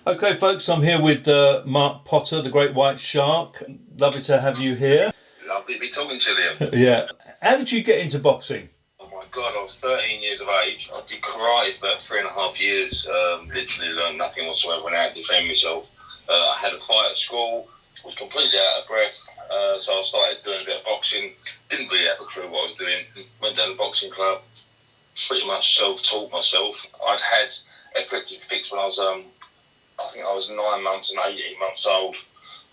Okay, folks, I'm here with Mark Potter, the Great White Shark. Lovely to have you here. Lovely to be talking to them. Yeah. How did you get into boxing? Oh my God, I was 13 years of age. I did karate for about 3.5 years. Literally learned nothing whatsoever and had to defend myself. I had a fight at school, was completely out of breath. So I started doing a bit of boxing. Didn't really have a clue what I was doing. Went down to the boxing club. Pretty much self-taught myself. I'd had epileptic fits when I was, I think I was 9 months and 18 months old.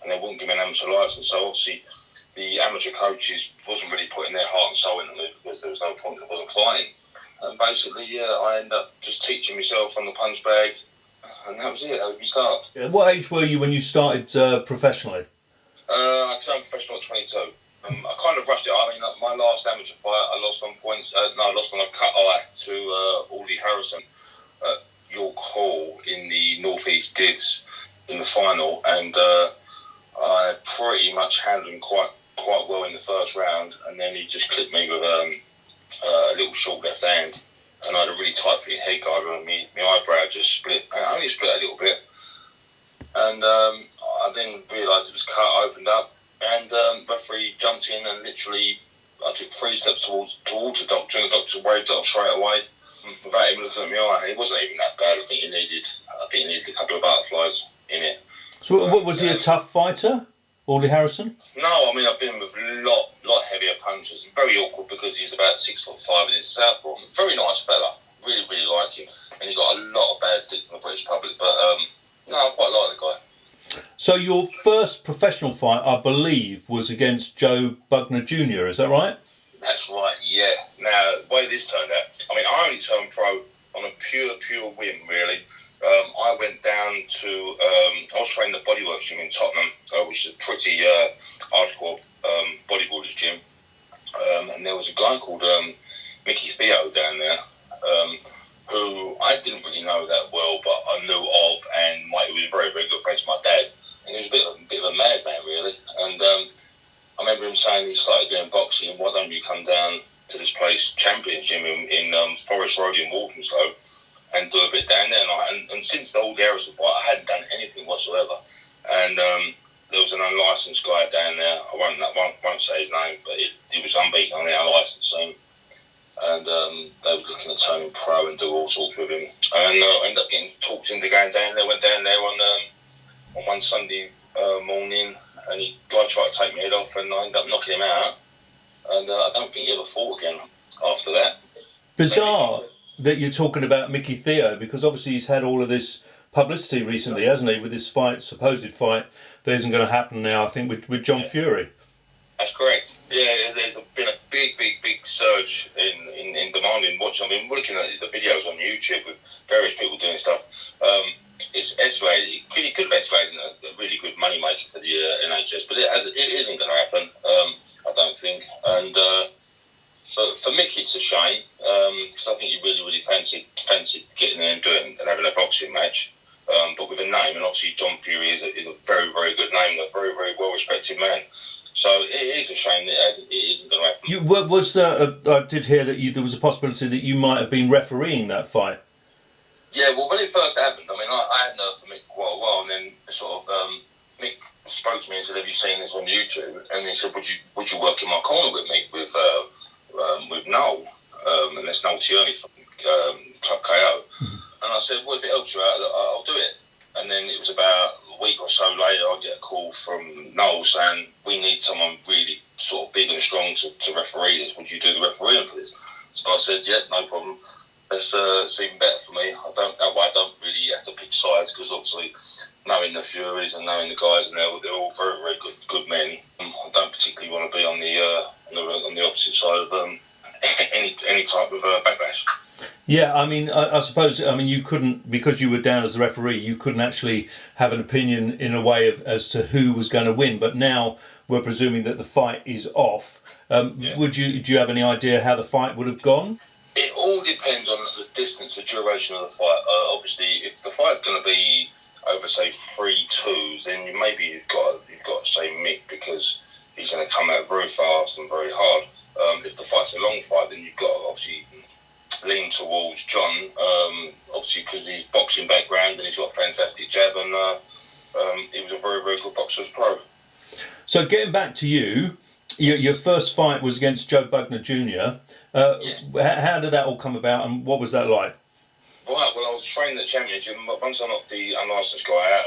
And they wouldn't give me an amateur license. So obviously the amateur coaches wasn't really putting their heart and soul into me because there was no point in wasn't fighting. And basically, I ended up just teaching myself on the punch bag, and that was it. That was my start. What age were you when you started professionally? I turned professional at 22. I kind of rushed it. I mean, my last amateur fight, I lost on points. I lost on a cut eye to Audley at York Hall in the North East Dids in the final, and I pretty much handled him quite well in the first round, and then he just clipped me with a little short left hand, and I had a really tight fitting head guard on me. My eyebrow just split. I only split a little bit, and I then realised it was cut. Opened up, and referee jumped in, and literally I took 3 steps towards the doctor, and the doctor waved it off straight away without even looking at my eye. It wasn't even that bad. I think he needed a couple of butterflies in it. So, what was he a tough fighter, Audley Harrison? No, I mean I've been with a lot heavier punchers. Very awkward because he's about 6'5" and he's a southpaw. Very nice fella. Really like him, and he got a lot of bad stick from the British public. But no, I quite like the guy. So your first professional fight, I believe, was against Bugner Jr. Is that right? That's right. Yeah. Now the way this turned out, I mean I only turned pro on a pure whim, really. I went down to, I was training the Bodyworks gym in Tottenham, which is a pretty hardcore bodybuilders gym. And there was a guy called Mickey Theo down there, who I didn't really know that well, but I knew of, and he was very good friends with my dad. And he was a bit of a madman, really. And I remember him saying he started doing boxing, why don't you come down to this place, Champions Gym in Forest Road in Walthamstow, and do a bit down there. And since the old Harrison fight, I hadn't done anything whatsoever. And there was an unlicensed guy down there. I won't say his name, but he was unbeaten on the unlicensed scene. And they were looking at turning pro and do all sorts with him. And I ended up getting talked into going down there. Went down there on one Sunday morning, and the guy tried to take my head off, and I ended up knocking him out. And I don't think he ever fought again after that. Bizarre that you're talking about Mickey Theo, because obviously he's had all of this publicity recently, hasn't he, with this supposed fight that isn't going to happen now, I think, with John Fury. That's correct. Yeah, there's been a big surge in demand in watching. I mean, we're looking at the videos on YouTube with various people doing stuff. It's escalated. It could have escalated a really good money maker for the NHS, but it isn't going to happen, I don't think. And for Mick, it's a shame, because I think he really fancied getting there and doing and having a boxing match. But with a name, and obviously John Fury is a very good name, a very well respected man. So it is a shame that it isn't going to happen. I did hear that there was a possibility that you might have been refereeing that fight. Yeah, well, when it first happened, I mean, I hadn't heard from Mick for quite a while, and then sort of Mick spoke to me and said, "Have you seen this on YouTube?" And he said, "Would you work in my corner with me with Noel?" And that's Noel Tierney from Club KO. And I said, "Well, if it helps you out, I'll do it." And then it was about a week or so later, I get a call from Noel saying, "We need someone really sort of big and strong to referee this. Would you do the refereeing for this?" So I said, "Yeah, no problem. It's even better for me. That way I don't really have to pick sides, because obviously knowing the Furies and knowing the guys, and they're all very good men. I don't particularly want to be on the opposite side of any type of backlash." Yeah, I mean, I suppose, you couldn't, because you were down as the referee, you couldn't actually have an opinion in a way as to who was going to win. But now we're presuming that the fight is off. Yeah. Do you have any idea how the fight would have gone? It all depends on the distance, the duration of the fight. Obviously, if the fight's going to be over, say, 3-2s, then maybe you've got to say Mick, because he's going to come out very fast and very hard. If the fight's a long fight, then you've got to obviously lean towards John, obviously because he's boxing background and he's got a fantastic jab, and he was a very, very good boxer as pro. So getting back to you, your first fight was against Joe Bugner Jr. How did that all come about, and what was that like? Right, well, I was training at the championship, and once I knocked the unlicensed guy out,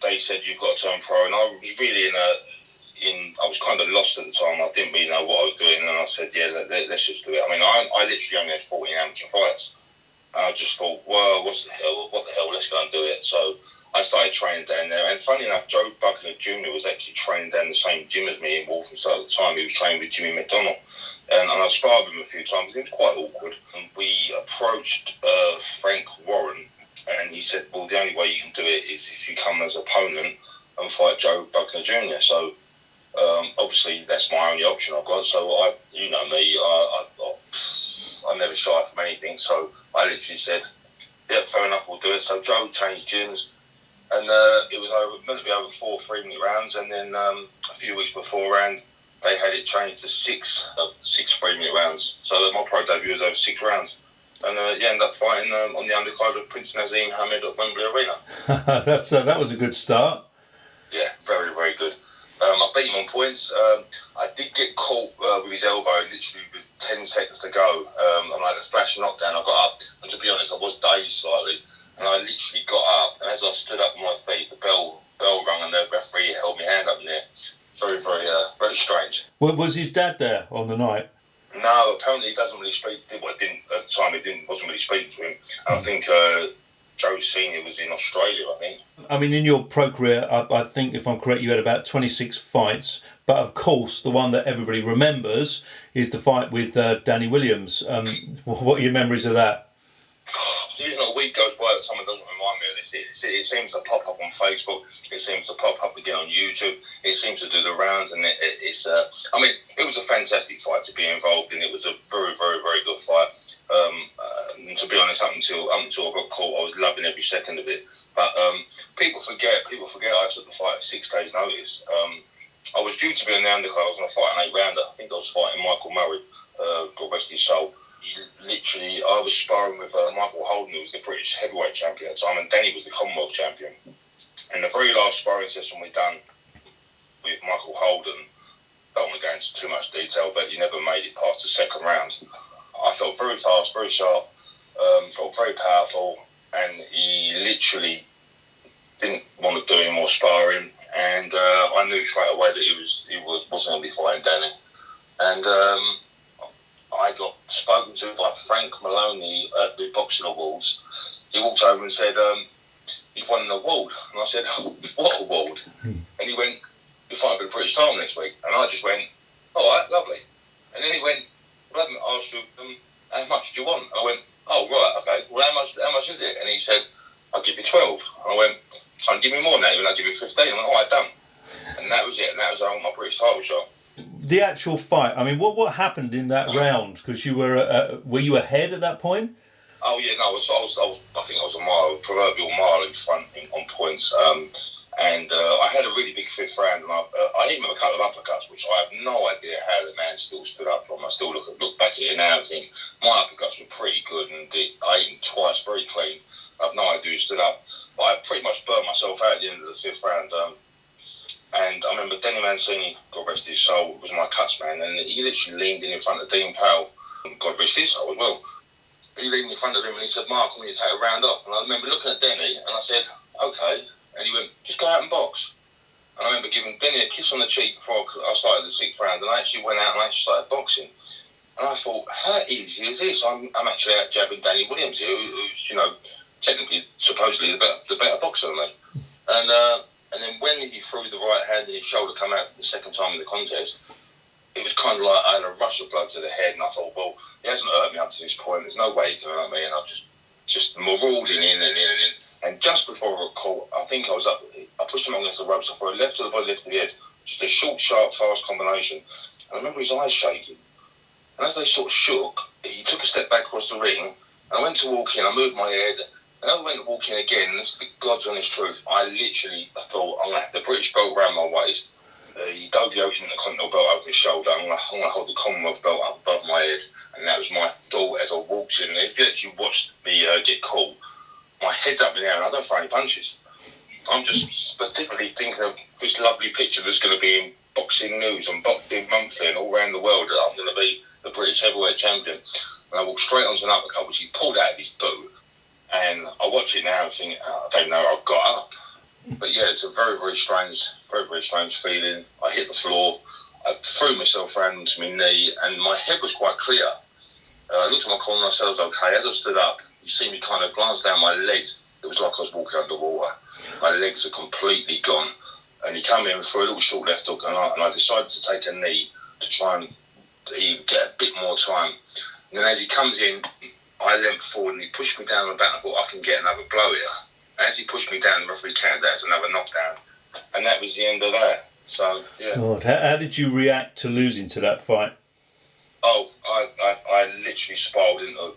they said you've got to turn pro, and I was really I was kind of lost at the time. I didn't really know what I was doing, and I said, yeah, let's just do it. I mean, I literally only had 14 amateur fights. And I just thought, well, what the hell, let's go and do it. So I started training down there, and funny enough, Joe Bugner Jr. was actually training down the same gym as me in Walthamstow at the time. He was training with Jimmy McDonald, and I sparred with him a few times, and it was quite awkward. And we approached Frank Warren, and he said, well, the only way you can do it is if you come as opponent and fight Joe Bugner Jr. So obviously that's my only option I've got. So you know me, I never shy from anything. So I literally said, yeah, fair enough, we'll do it. So Joe changed gyms, and it was meant to be over 4 3-minute rounds, and then a few weeks beforehand they had it changed to 6 3-minute rounds. So my pro debut was over 6 rounds. And ended up fighting on the undercard of Prince Nazim Hamid at Wembley Arena. That was a good start. Yeah, very, very good. I beat him on points. I did get caught with his elbow literally with 10 seconds to go. And I had a flash knockdown. I got up, and to be honest, I was dazed slightly. And I literally got up, and as I stood up on my feet, the bell rung, and the referee held my hand up in there. Very, very, very strange. Well, was his dad there on the night? No, apparently he doesn't really speak. Well, didn't at the time. Wasn't really speaking to him. And I think Joe Senior was in Australia, I think. I mean, in your pro career, I think, if I'm correct, you had about 26 fights. But of course, the one that everybody remembers is the fight with Danny Williams. What are your memories of that? There's not a week goes by that someone doesn't remind me of this. It seems to pop up on Facebook. It seems to pop up again on YouTube. It seems to do the rounds, and it's. I mean, it was a fantastic fight to be involved in. It was a very, very, very good fight. And to be honest, up until I got caught, I was loving every second of it. But people forget. I took the fight at 6 days' notice. I was due to be on the undercard. I was going to fight an 8-rounder. I think I was fighting Michael Murray. God rest his soul. Literally, I was sparring with Michael Holden, who was the British heavyweight champion at the time, and Danny was the Commonwealth champion. And the very last sparring session we done with Michael Holden, don't want to go into too much detail, but he never made it past the second round. I felt very fast, very sharp, felt very powerful, and he literally didn't want to do any more sparring. And I knew straight away that he wasn't going to be fighting Danny. And I got spoken to by Frank Maloney at the Boxing Awards. He walked over and said, you've won an award. And I said, oh, what award? And he went, you're fighting for the British title next week. And I just went, all right, lovely. And then he went, well, I haven't asked you, how much do you want? And I went, oh, right, okay. Well, how much is it? And he said, I'll give you 12. And I went, so give me more now, and I'll give you 15. I went, all right, done. And that was it. And that was my British title shot. The actual fight, I mean, what happened in that round? Because you were you ahead at that point? Oh yeah, no, I think I was a proverbial mile in front on points, and I had a really big 5th round, and I hit him with a couple of uppercuts, which I have no idea how the man still stood up from. I still look back at it now and think my uppercuts were pretty good, and I hit him twice very clean. I have no idea who stood up, but I pretty much burnt myself out at the end of the 5th round. And I remember Denny Mancini, God rest his soul, was my cuts man, and he literally leaned in front of Dean Powell, God rest his soul as well. He leaned in front of him and he said, Mark, I want you to take a round off. And I remember looking at Denny and I said, okay. And he went, just go out and box. And I remember giving Denny a kiss on the cheek before I started the 6th round, and I actually went out and I actually started boxing. And I thought, how easy is this? I'm actually out jabbing Danny Williams here, who's, you know, technically, supposedly the better boxer than me. And then when he threw the right hand and his shoulder come out for the second time in the contest, it was kind of like I had a rush of blood to the head, and I thought, well, he hasn't hurt me up to this point. There's no way he can hurt me. And I just marauded in. And just before I got caught, I think I was up. I pushed him against the ropes. I threw a left to the body, left to the head. Just a short, sharp, fast combination. And I remember his eyes shaking. And as they sort of shook, he took a step back across the ring. And I went to walk in. I moved my head. And I went to walk in again, and this is the God's honest truth. I thought, I'm going to have the British belt around my waist, the WBO Intercontinental belt over my shoulder. I'm going to hold the Commonwealth belt up above my head. And that was my thought as I walked in. If you actually watched me get caught, my head's up in the air and I don't throw any punches. I'm just specifically thinking of this lovely picture that's going to be in Boxing News and Boxing Monthly and all around the world that I'm going to be the British heavyweight champion. And I walked straight onto an uppercut, which he pulled out of his boot. And I watch it now and think, I don't know, I've got up. But yeah, it's a very, very strange feeling. I hit the floor, I threw myself around into my knee, and my head was quite clear. I looked at my corner and I said I was okay. As I stood up, you see me kind of glance down my legs. It was like I was walking underwater. My legs are completely gone. And he came in and threw a little short left hook, and I decided to take a knee to try and get a bit more time. And then as he comes in, I leant forward and he pushed me down the back. I thought, I can get another blow here. As he pushed me down, the referee counted that as another knockdown. And that was the end of that. So, yeah. God, how did you react to losing to that fight? Oh, I literally spiraled into...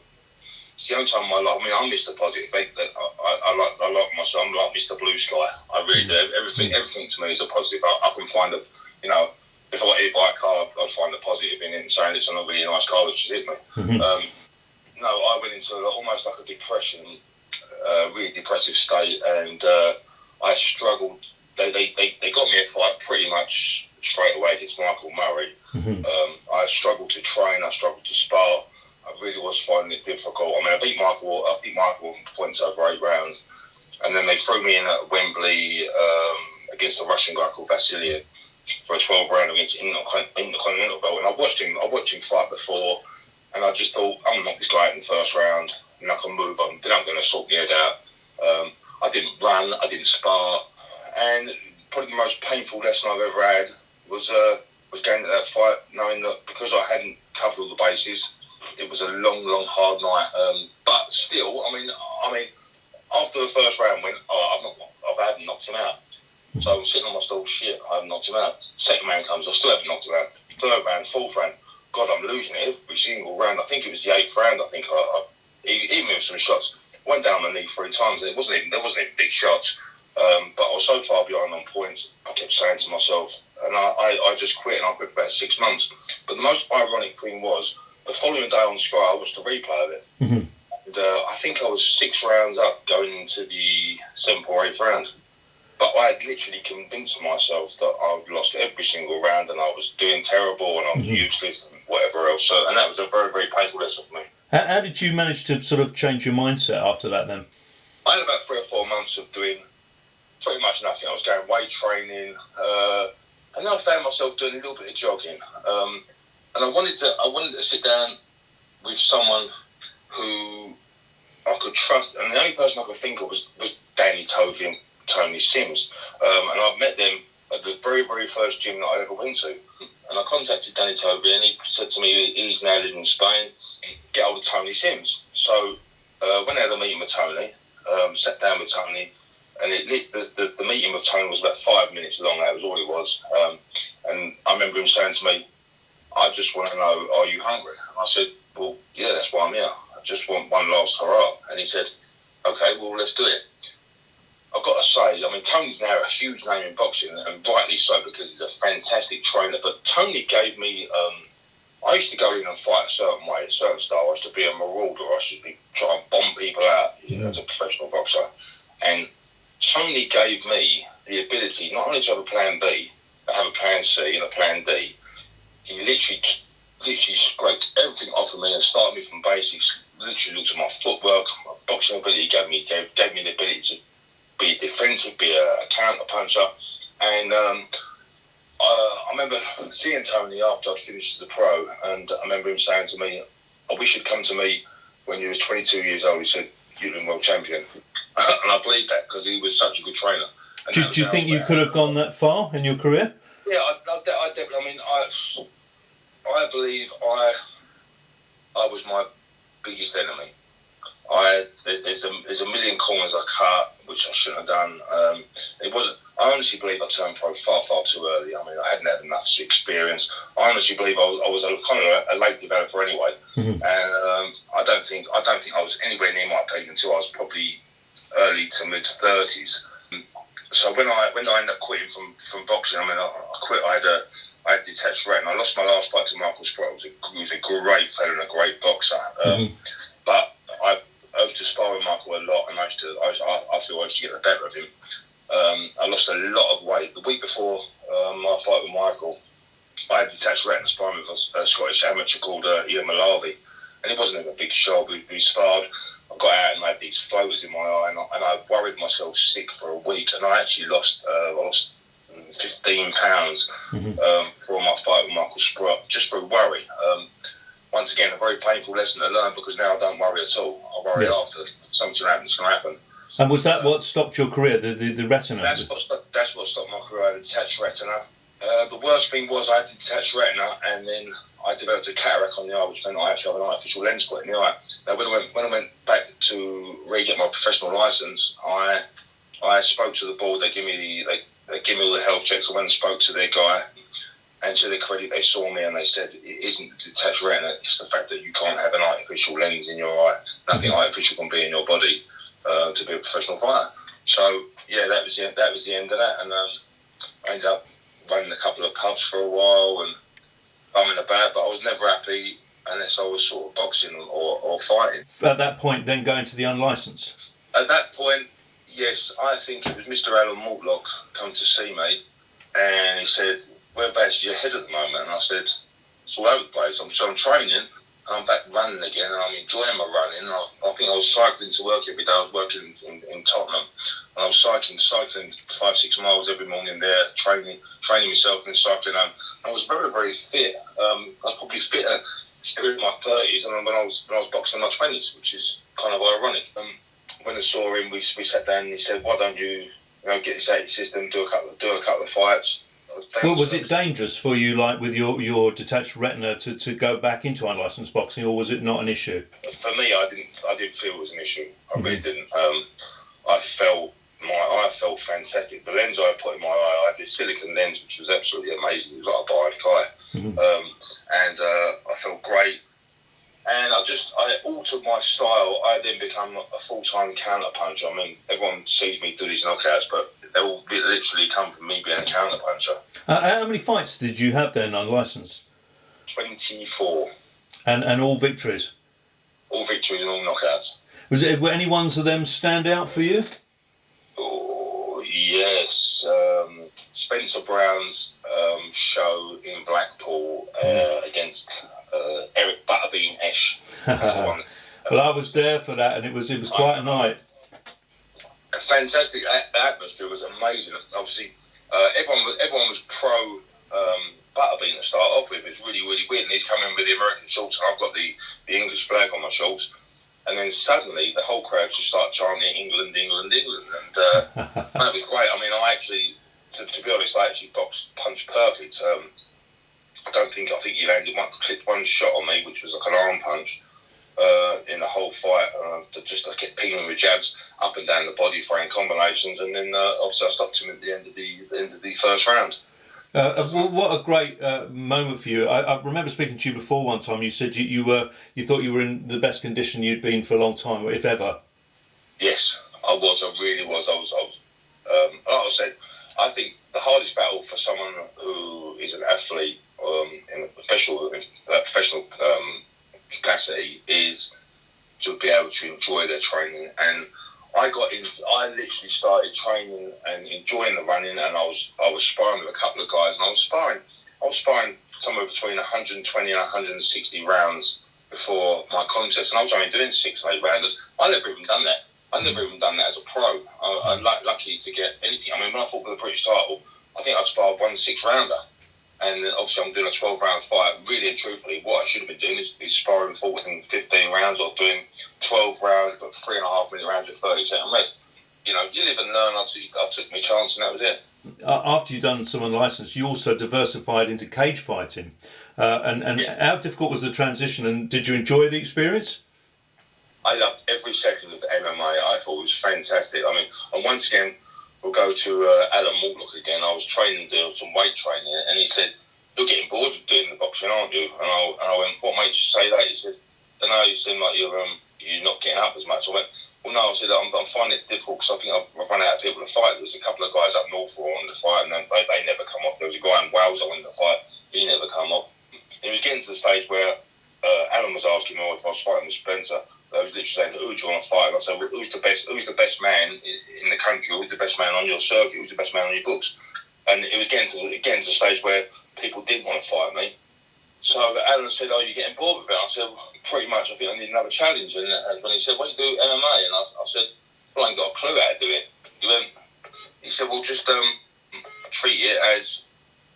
It's the only time in my life... I mean, I'm Mr. Positive. I like myself. I'm like Mr. Blue Sky. I really do. Everything to me is a positive. I can find a... You know, if I got hit by a car, I'd find a positive in it and saying it's a really nice car that just hit me. Mm-hmm. No, I went into almost like a depression, really depressive state, and I struggled. They got me a fight pretty much straight away against Michael Murray. Mm-hmm. I struggled to train. I struggled to spar. I really was finding it difficult. I mean, I beat Michael in points over 8 rounds, and then they threw me in at Wembley against a Russian guy called Vasiliev for a 12 round against Intercontinental belt. And I watched him fight before, and I just thought, I'm not this guy in the first round, and I can move on. Then I'm going to sort my head out. I didn't run, I didn't spar, and probably the most painful lesson I've ever had was going to that fight, knowing that because I hadn't covered all the bases, it was a long, hard night. But still, I mean, after the first round went, I hadn't knocked him out. So I was sitting on my stool, shit, I haven't knocked him out. Second round comes, I still haven't knocked him out. Third round, fourth round, God, I'm losing it every single round. I think it was the 8th round, even with some shots, went down on my knee 3 times, and there wasn't even big shots. But I was so far behind on points, I kept saying to myself, and I just quit, and I quit for about 6 months. But the most ironic thing was, the following day on Sky, I watched the replay of it. Mm-hmm. And I think I was 6 rounds up going into the 7th or 8th round. But I had literally convinced myself that I'd lost every single round and I was doing terrible and I was useless and whatever else. So, and that was a very, very painful lesson for me. How did you manage to sort of change your mindset after that then? I had about 3 or 4 months of doing pretty much nothing. I was going weight training, and then I found myself doing a little bit of jogging. And I wanted to sit down with someone who I could trust, and the only person I could think of was Danny Tovey and Tony Sims. And I met them at the very, very first gym that I ever went to. And I contacted Danny Tovey, and he said to me he's now living in Spain, get hold of Tony Sims. So when I had a meeting with Tony, sat down with Tony, and the meeting with Tony was about 5 minutes long. That was all it was. And I remember him saying to me, I just want to know, are you hungry? And I said, well, yeah, that's why I'm here. I just want one last hurrah. And he said, okay, well, let's do it. I've got to say, I mean, Tony's now a huge name in boxing, and rightly so, because he's a fantastic trainer. But Tony gave me, I used to go in and fight a certain way, a certain style. I used to be a marauder. I used to try and bomb people out as a professional boxer. And Tony gave me the ability not only to have a plan B, but have a plan C and a plan D. He literally scraped everything off of me and started me from basics. Literally looked at my footwork, my boxing ability. Gave me the ability to be defensive, be a counter puncher. And I remember seeing Tony after I'd finished as a pro, and I remember him saying to me, I wish you'd come to me when you was 22 years old. He said, you'd been world champion. And I believe that because he was such a good trainer. Do you think you could have gone that far in your career? Yeah, I definitely. I mean, I believe I was my biggest enemy. There's a million corners I cut, which I shouldn't have done. It wasn't. I honestly believe I turned pro far too early. I mean, I hadn't had enough experience. I honestly believe I was a late developer anyway, and I don't think I was anywhere near my peak until I was probably early to mid 30s. So when I ended up quitting from boxing, I mean, I quit. I had detached retina. I lost my last fight to Michael Sprott. He was a great fella and a great boxer. But I used to spar with Michael a lot, and I feel I used to get the better of him. I lost a lot of weight. The week before my fight with Michael, I had detached retina sparring with a Scottish amateur called Ian Malavi, and it wasn't even a big show. We sparred. I got out and I had these floaters in my eye, and I worried myself sick for a week, and I actually lost 15 pounds for my fight with Michael Sprott, just through worry. Once again, a very painful lesson to learn, because now I don't worry at all. I worry after something happens, going to happen. And was that what stopped your career, the retina? That's what stopped my career, I had a detached retina. The worst thing was I had a detached retina, and then I developed a cataract on the eye, which meant I actually have an artificial lens put in the eye. Now, when I went back to re-get my professional licence, I spoke to the board. They give me all the health checks. I went and spoke to their guy, and to their credit, they saw me and they said, it isn't the detached retina, it's the fact that you can't have an artificial lens in your eye. Nothing artificial can be in your body to be a professional fighter. So yeah, that was the end of that, and I ended up running a couple of pubs for a while and bumming about, but I was never happy unless I was sort of boxing or fighting. At that point, then going to the unlicensed? At that point, yes, I think it was Mr. Alan Mortlock come to see me, and he said, whereabouts is your head at the moment? And I said, it's all over the place. I'm training, and I'm back running again, and I'm enjoying my running. And I think I was cycling to work every day. I was working in Tottenham, and I was cycling 5-6 miles every morning there, training myself and cycling home. I was very, very fit. I was probably fitter still in my 30s and when I was boxing in my 20s, which is kind of ironic. When I saw him, we sat down and he said, why don't you get this out of your system, do a couple of fights. Well, was it dangerous for you, like with your detached retina, to go back into unlicensed boxing, or was it not an issue? For me, I didn't feel it was an issue. I really didn't. I felt fantastic. The lens I put in my eye, I had this silicone lens, which was absolutely amazing. It was like a bionic eye, and I felt great. And I altered my style. I then become a full-time counter puncher. I mean, everyone sees me do these knockouts, but they all literally come from me being a counter puncher. How many fights did you have then, unlicensed? 24. And all victories? All victories and all knockouts. Were any ones of them stand out for you? Oh, yes. Spencer Brown's show in Blackpool against Eric Butterbean Esh. That's the one. Well, I was there for that, and it was quite a night. Fantastic. The atmosphere was amazing. Obviously, everyone was pro Butterbean to start off with. It's really, really weird. And he's coming with the American shorts, and I've got the English flag on my shorts. And then suddenly, the whole crowd just started chanting England, England, England, and that was great. I mean, I actually, to be honest, I actually punched perfect. I think he landed clipped one shot on me, which was like an arm punch in the whole fight. I kept pinging with jabs up and down the body, throwing combinations, and then obviously I stopped him at the end of the first round. What a great moment for you. I remember speaking to you before one time. You said you thought you were in the best condition you'd been for a long time, if ever. Yes, I was. I really was. I was. Like I said, I think the hardest battle for someone who is an athlete in a professional capacity is to be able to enjoy their training. And I literally started training and enjoying the running, and I was sparring with a couple of guys, and I was sparring somewhere between 120 and 160 rounds before my contest, and I was only doing 6 and 8 rounders. I never even done that. I've never even done that as a pro. I'm lucky to get anything. I mean, when I fought for the British title, I think I sparred 1 6-rounder. And obviously I'm doing a 12-round fight. Really and truthfully, what I should have been doing is sparring 14, 15 rounds, or doing 12 rounds, but 3.5-minute rounds with 30-second rest. You live and learn. I took my chance, and that was it. After you'd done some unlicensed, you also diversified into cage fighting. And how difficult was the transition, and did you enjoy the experience? I loved every second of MMA. I thought it was fantastic. I mean, and once again, we'll go to Alan Mortlock again. I was training, doing some weight training, and he said, "You're getting bored of doing the boxing, aren't you?" And I went, "What made you say that?" He said, "I don't know, you seem like you're not getting up as much." I went, "Well, no, I said I'm finding it difficult because I think I've run out of people to fight. There's a couple of guys up north who wanted to fight, and then they never come off. There was a guy in Wales I wanted to fight. He never come off. It was getting to the stage where Alan was asking me if I was fighting with Spencer. I was literally saying, who do you want to fight? And I said, well, who's the best man in the country? Who's the best man on your circuit? Who's the best man on your books? And it was getting to the stage where people didn't want to fight me. So Alan said, oh, you're getting bored with it? I said, well, pretty much, I think I need another challenge. And when he said, why don't you do MMA? And I said, well, I ain't got a clue how to do it. He said, well, just treat it as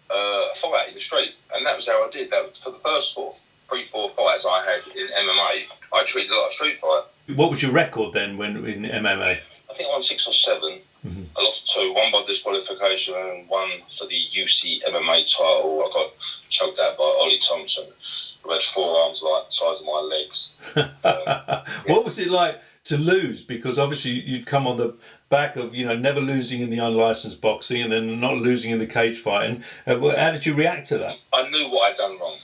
a fight in the street. And that was how I did. That was for the first 3-4 fights I had in MMA. I treated it like a street fight. What was your record then when in MMA? I think I won 6 or 7. Mm-hmm. I lost 2, one by disqualification and one for the UC MMA title. I got choked out by Ollie Thompson, who had forearms like the size of my legs. What was it like to lose? Because obviously you'd come on the back of, never losing in the unlicensed boxing and then not losing in the cage fighting. How did you react to that? I knew what I'd done wrong.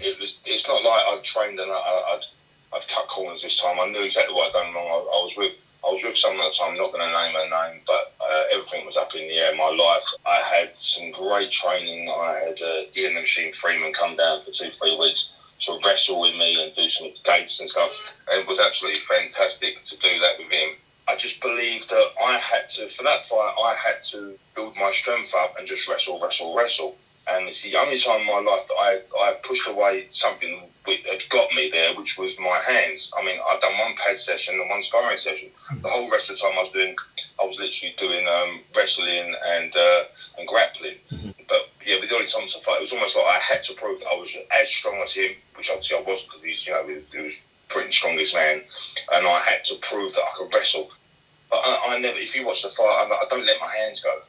It's not like I'd trained and I'd cut corners this time. I knew exactly what I'd done wrong. I was with someone at the time, I'm not going to name her name, but everything was up in the air. My life, I had some great training. I had Ian the Machine Freeman come down for 2-3 weeks to wrestle with me and do some gates and stuff. It was absolutely fantastic to do that with him. I just believed that I had to, for that fight, I had to build my strength up and just wrestle. And it's the only time in my life that I pushed away something that got me there, which was my hands. I mean, I'd done one pad session and one sparring session. The whole rest of the time I was literally doing wrestling and grappling. Mm-hmm. But yeah, with the Ollie Thompson fight, it was almost like I had to prove that I was as strong as him, which obviously I wasn't because he was Britain's strongest man, and I had to prove that I could wrestle. But I never, if you watch the fight, I don't let my hands go.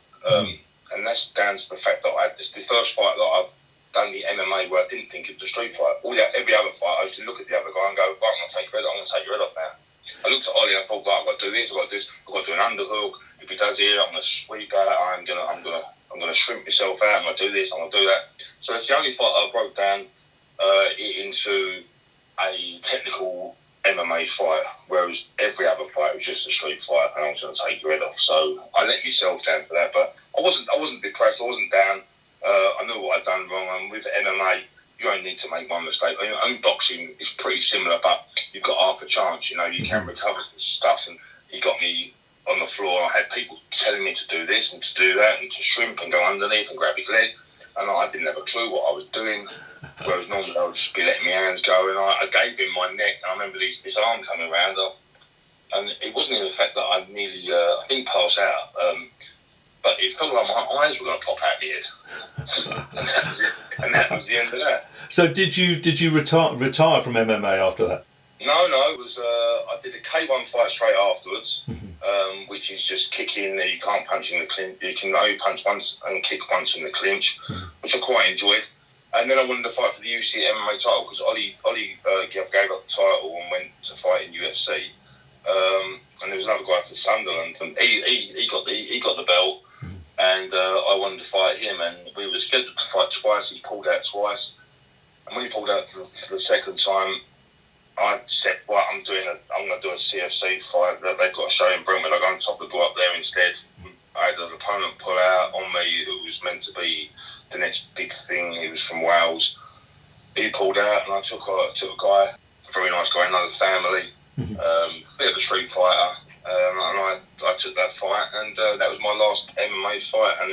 And that's down to the fact that this is the first fight that I've done the MMA where I didn't think it was a street fight. Every other fight, I used to look at the other guy and go, right, I'm going to take your head off now. I looked at Ollie and I thought, right, I've got to do this, I've got to do this, I've got to do an underhook. If he does here, I'm going to sweep out, I'm going to shrimp myself out, I'm going to do this, I'm going to do that. So it's the only fight I broke down into a technical MMA fight, whereas every other fight was just a street fight and I was going to take your head off. So I let myself down for that, but I wasn't depressed, I wasn't down. I knew what I'd done wrong, and with MMA, you only need to make one mistake. I mean, boxing is pretty similar, but you've got half a chance. You can recover from stuff, and he got me on the floor. I had people telling me to do this and to do that and to shrimp and go underneath and grab his leg, and I didn't have a clue what I was doing. Whereas normally I would just be letting my hands go, and I gave him my neck. And I remember this arm coming around, and it wasn't even the fact that I nearly, I didn't pass out. But it felt like my eyes were going to pop out my head, and that was the end of that. So did you retire from MMA after that? No, it was. I did a K1 fight straight afterwards, which is just kicking. You can't punch in the clinch. You can only punch once and kick once in the clinch, which I quite enjoyed. And then I wanted to fight for the UC MMA title because Ollie gave up the title and went to fight in UFC. And there was another guy from Sunderland, and he got the belt. And I wanted to fight him, and we were scheduled to fight twice. He pulled out twice, and when he pulled out for the second time, I said, "Well, I'm going to do a CFC fight. They've got a show in Brentwood. I'm going to top the door up there instead." I had an opponent pull out on me who was meant to be the next big thing. He was from Wales. He pulled out, and I took a guy, a very nice guy, another family, bit of a street fighter. And I took that fight, and that was my last MMA fight. And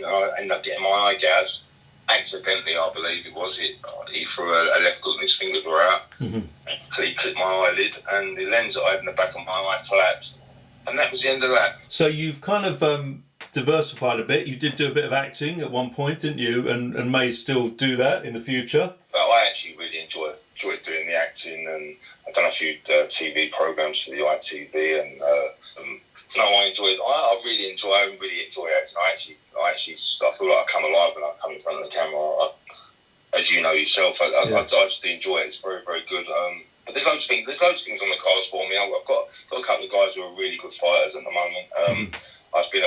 I ended up getting my eye gouged accidentally, I believe it was. He threw a left hook and his fingers were out. He clipped my eyelid, and the lens that I had in the back of my eye collapsed. And that was the end of that. So you've kind of diversified a bit. You did do a bit of acting at one point, didn't you? And may still do that in the future. But I actually really enjoyed doing the acting, and I've done a few TV programs for the ITV, and I really enjoy acting. I feel like I come alive when I come in front of the camera. As you know yourself, I just enjoy it. It's very, very good. But there's loads of things on the cards for me. I've got a couple of guys who are really good fighters at the moment. I've been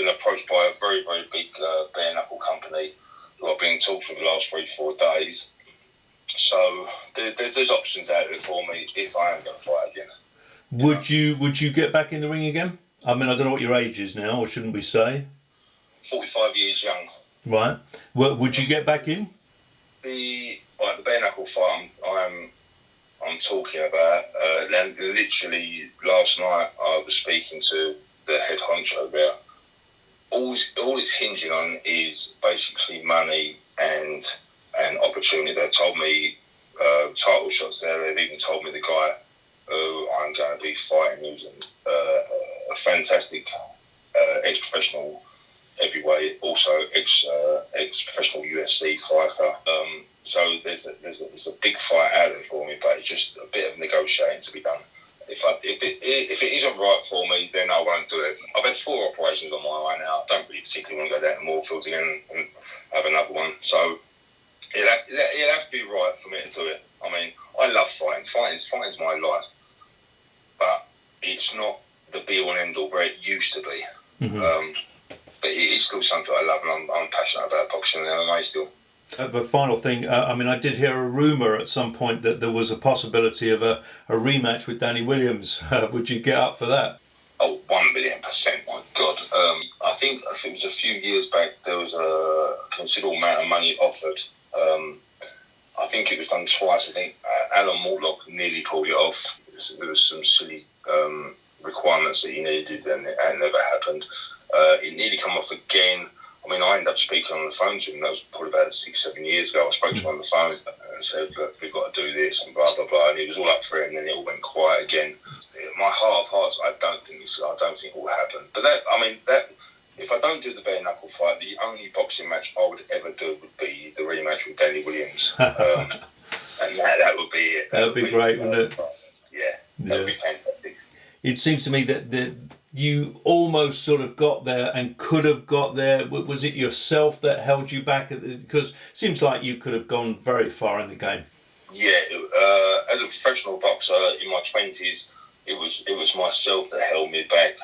approached by a very, very big bare knuckle company who I've been in talks with the last 3-4 days. So there's options out there for me if I am going to fight again. Would you get back in the ring again? I mean, I don't know what your age is now, or shouldn't we say? 45 years young. Right. Well, would you get back in? The bare knuckle fight I'm talking about. Literally last night I was speaking to the head honcho about all it's hinging on is basically money and opportunity. They told me title shots there. They've even told me the guy who I'm going to be fighting, who's a fantastic ex-professional heavyweight, also ex-professional UFC fighter. So there's a big fight out there for me, but it's just a bit of negotiating to be done. If it isn't right for me, then I won't do it. I've had 4 operations on my eye now. I don't really particularly want to go down to Moorfields again and have another one. So it'll have to be right for me to do it. I mean, I love fighting. Fighting's my life, but it's not the be-all and end-all where it used to be. Mm-hmm. But it is still something I love, and I'm passionate about boxing and MMA still. The final thing, I mean, I did hear a rumour at some point that there was a possibility of a rematch with Danny Williams. Would you get up for that? Oh, 1,000,000%, my God. I think it was a few years back, there was a considerable amount of money offered. I think it was done twice. I think Alan Mortlock nearly pulled it off. There was some silly requirements that he needed, and it never happened. It nearly come off again. I mean, I ended up speaking on the phone to him. That was probably about 6-7 years ago. I spoke to him on the phone and said, "Look, we've got to do this," and blah blah blah. And he was all up for it, and then it all went quiet again. My heart of hearts, I don't think it will happen. But if I don't do the bare knuckle fight, the only boxing match I would ever do would be the rematch with Danny Williams, and that would be it. That would be great, wouldn't it? Yeah, that would be fantastic. It seems to me that you almost sort of got there and could have got there. Was it yourself that held you back? Because it seems like you could have gone very far in the game. Yeah, as a professional boxer in my 20s, it was myself that held me back.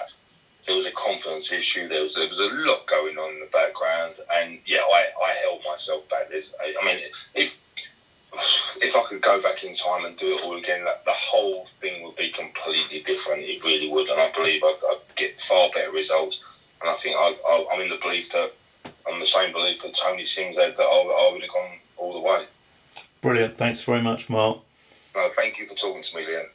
There was a confidence issue. There was a lot going on in the background, and yeah, I held myself back. I mean, if I could go back in time and do it all again, the whole thing would be completely different. It really would, and I believe I'd get far better results. And I think I'm in the same belief that Tony Sims had, that I would have gone all the way. Brilliant. Thanks very much, Mark. Thank you for talking to me, Liam.